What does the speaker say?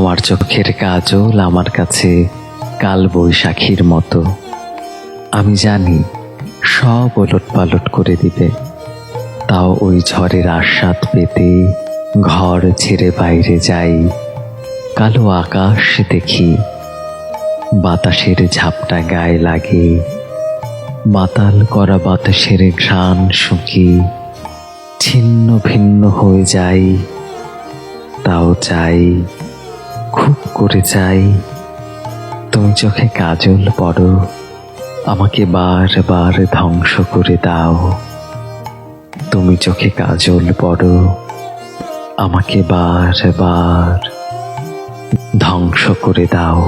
তোমার চোখের কাজল আমার কাছে কাল বৈশাখীর মতো। আমি জানি সব ওলটপালট করে দিবে, তাও ওই ঝড়ের আস্বাদ পেতে ঘর ছেড়ে বাইরে যাই। কালো আকাশ দেখি, বাতাসের ঝাপটা গায়ে লাগে, মাতাল করা বাতাসের ঘ্রাণ শুকি ছিন্ন ভিন্ন হয়ে যাই। তাও চাই, খুব করে চাই, তুমি চোখে কাজল পড়ো, আমাকে বারবার ধ্বংস করে দাও। তুমি চোখে কাজল পড়ো, আমাকে বারবার ধ্বংস করে দাও।